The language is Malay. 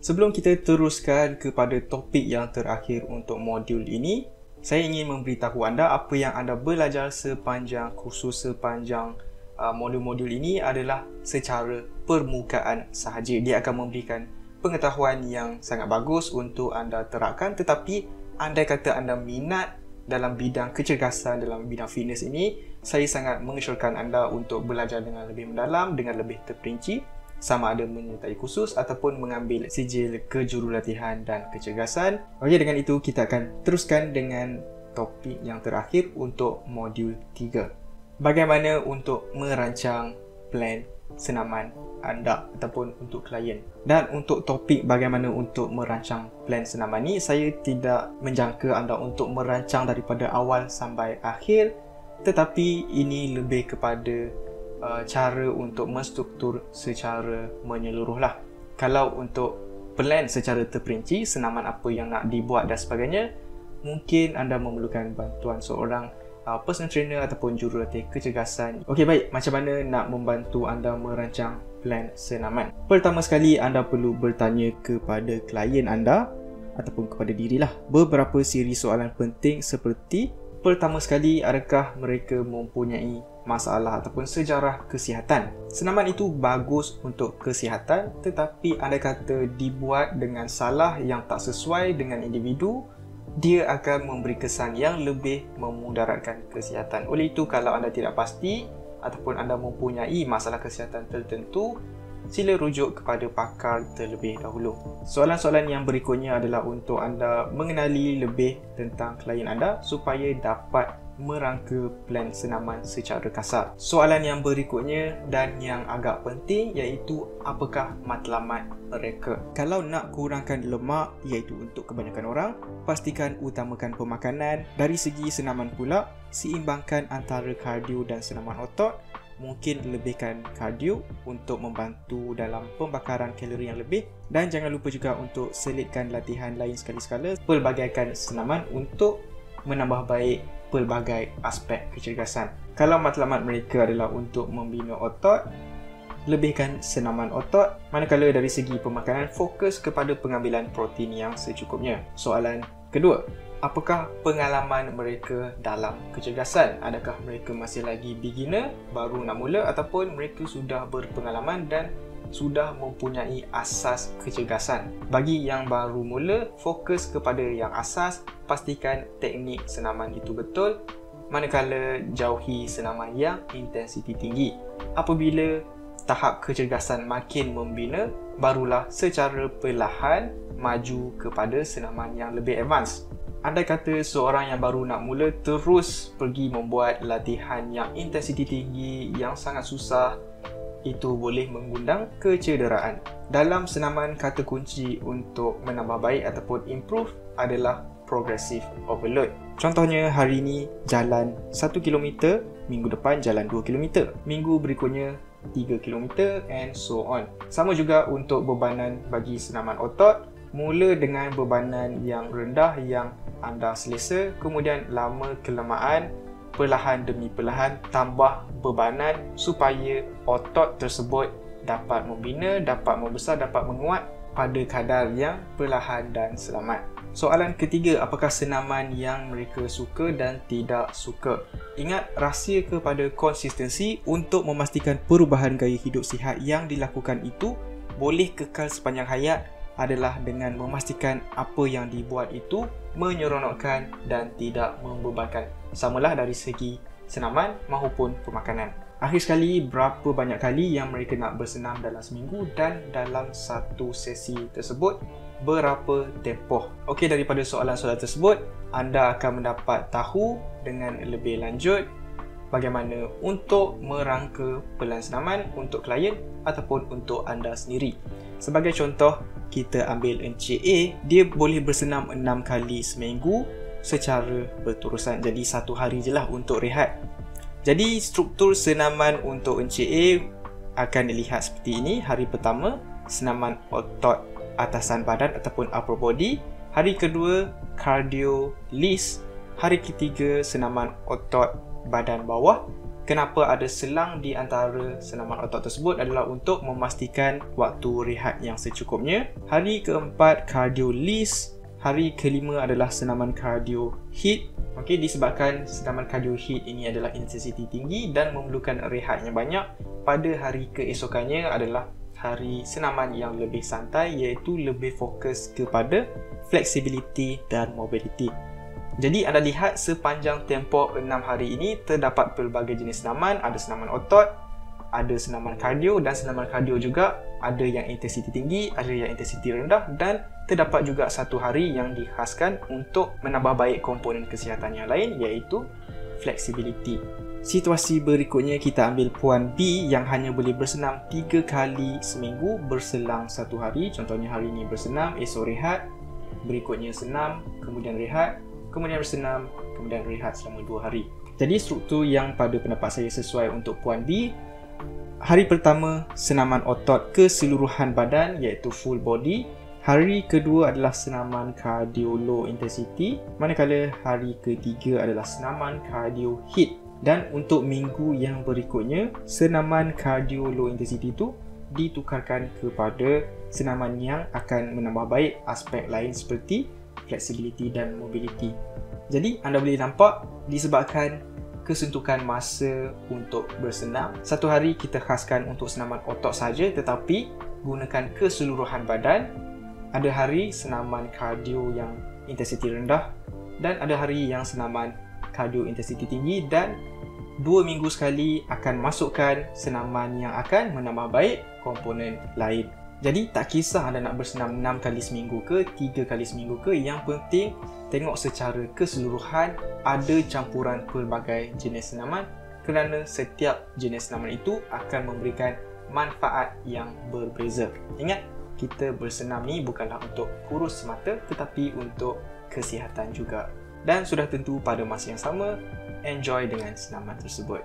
Sebelum kita teruskan kepada topik yang terakhir untuk modul ini, saya ingin memberitahu anda apa yang anda belajar sepanjang kursus, sepanjang modul-modul ini adalah secara permukaan sahaja. Dia akan memberikan pengetahuan yang sangat bagus untuk anda terapkan, tetapi andai kata anda minat dalam bidang kecergasan, dalam bidang fitness ini, saya sangat mengesyorkan anda untuk belajar dengan lebih mendalam, dengan lebih terperinci, sama ada menyertai kursus ataupun mengambil sijil kejurulatihan dan kecergasan. Okey, dengan itu kita akan teruskan dengan topik yang terakhir untuk modul 3. Bagaimana untuk merancang plan senaman anda ataupun untuk klien. Dan untuk topik bagaimana untuk merancang plan senaman ni, saya tidak menjangka anda untuk merancang daripada awal sampai akhir, tetapi ini lebih kepada cara untuk menstruktur secara menyeluruh lah. Kalau untuk plan secara terperinci, senaman apa yang nak dibuat dan sebagainya, mungkin anda memerlukan bantuan seorang personal trainer ataupun jurulatih kecergasan. Okey, baik, macam mana nak membantu anda merancang plan senaman? Pertama sekali, anda perlu bertanya kepada klien anda ataupun kepada dirilah beberapa siri soalan penting seperti: pertama sekali, adakah mereka mempunyai masalah ataupun sejarah kesihatan? Senaman itu bagus untuk kesihatan, tetapi andai kata dibuat dengan salah yang tak sesuai dengan individu, dia akan memberi kesan yang lebih memudaratkan kesihatan. Oleh itu, kalau anda tidak pasti ataupun anda mempunyai masalah kesihatan tertentu, sila rujuk kepada pakar terlebih dahulu. Soalan-soalan yang berikutnya adalah untuk anda mengenali lebih tentang klien anda supaya dapat merangka plan senaman secara kasar. Soalan yang berikutnya dan yang agak penting iaitu apakah matlamat mereka. Kalau nak kurangkan lemak, iaitu untuk kebanyakan orang, pastikan utamakan pemakanan. Dari segi senaman pula, seimbangkan antara kardio dan senaman otot. Mungkin lebihkan kardio untuk membantu dalam pembakaran kalori yang lebih, dan jangan lupa juga untuk selitkan latihan lain sekali-sekala, pelbagaikan senaman untuk menambah baik pelbagai aspek kecergasan. Kalau matlamat mereka adalah untuk membina otot, lebihkan senaman otot, manakala dari segi pemakanan fokus kepada pengambilan protein yang secukupnya. Soalan kedua, apakah pengalaman mereka dalam kecergasan? Adakah mereka masih lagi beginner, baru nak mula, ataupun mereka sudah berpengalaman dan sudah mempunyai asas kecergasan? Bagi yang baru mula, fokus kepada yang asas, pastikan teknik senaman itu betul, manakala jauhi senaman yang intensiti tinggi. Apabila tahap kecergasan makin membina, barulah secara perlahan maju kepada senaman yang lebih advance. Andai kata seorang yang baru nak mula terus pergi membuat latihan yang intensiti tinggi, yang sangat susah, itu boleh mengundang kecederaan. Dalam senaman, kata kunci untuk menambah baik ataupun improve adalah progressive overload. Contohnya, hari ini jalan 1 km, minggu depan jalan 2 km, minggu berikutnya 3 km and so on. Sama juga untuk bebanan bagi senaman otot. Mula dengan bebanan yang rendah yang anda selesa, kemudian lama kelamaan, perlahan demi perlahan tambah bebanan supaya otot tersebut dapat membina, dapat membesar, dapat menguat pada kadar yang perlahan dan selamat. Soalan ketiga, apakah senaman yang mereka suka dan tidak suka? Ingat, rahsia kepada konsistensi untuk memastikan perubahan gaya hidup sihat yang dilakukan itu boleh kekal sepanjang hayat adalah dengan memastikan apa yang dibuat itu menyeronokkan dan tidak membebankan, samalah dari segi senaman maupun pemakanan. Akhir sekali, berapa banyak kali yang mereka nak bersenam dalam seminggu, dan dalam satu sesi tersebut berapa tempoh. Okey, daripada soalan-soalan tersebut, anda akan mendapat tahu dengan lebih lanjut bagaimana untuk merangka plan senaman untuk klien ataupun untuk anda sendiri. Sebagai contoh, kita ambil Encik A, dia boleh bersenam 6 kali seminggu secara berterusan. Jadi satu hari je lah untuk rehat. Jadi struktur senaman untuk Encik A akan dilihat seperti ini. Hari pertama, senaman otot atasan badan ataupun upper body. Hari kedua, cardio list. Hari ketiga, senaman otot badan bawah. kenapa ada selang di antara senaman otot tersebut adalah untuk memastikan waktu rehat yang secukupnya. Hari keempat cardio least, hari kelima adalah senaman cardio hit. Okey, disebabkan senaman cardio hit ini adalah intensiti tinggi dan memerlukan rehat yang banyak, pada hari keesokannya adalah hari senaman yang lebih santai, iaitu lebih fokus kepada flexibility dan mobility. Jadi anda lihat sepanjang tempoh 6 hari ini terdapat pelbagai jenis senaman. Ada senaman otot, ada senaman kardio, dan senaman kardio juga ada yang intensiti tinggi, ada yang intensiti rendah, dan terdapat juga satu hari yang dikhaskan untuk menambah baik komponen kesihatan yang lain, iaitu flexibility. Situasi berikutnya kita ambil Puan B yang hanya boleh bersenam 3 kali seminggu berselang 1 hari. Contohnya hari ini bersenam, esok rehat, berikutnya senam, kemudian rehat, kemudian bersenam, kemudian rehat selama 2 hari. Jadi struktur yang pada pendapat saya sesuai untuk Puan B. Hari pertama senaman otot keseluruhan badan iaitu full body. Hari kedua adalah senaman cardio low intensity, manakala hari ketiga adalah senaman cardio hit. Dan untuk minggu yang berikutnya, senaman cardio low intensity itu ditukarkan kepada senaman yang akan menambah baik aspek lain seperti flexibility dan mobility. Jadi anda boleh nampak disebabkan kesuntukan masa untuk bersenam, satu hari kita khaskan untuk senaman otot saja, tetapi gunakan keseluruhan badan. Ada hari senaman kardio yang intensiti rendah dan ada hari yang senaman kardio intensiti tinggi, dan 2 minggu sekali akan masukkan senaman yang akan menambah baik komponen lain. Jadi tak kisah anda nak bersenam 6 kali seminggu ke 3 kali seminggu ke, yang penting tengok secara keseluruhan ada campuran pelbagai jenis senaman, kerana setiap jenis senaman itu akan memberikan manfaat yang berbeza. Ingat, kita bersenam ni bukanlah untuk kurus semata tetapi untuk kesihatan juga. Dan sudah tentu pada masa yang sama, enjoy dengan senaman tersebut.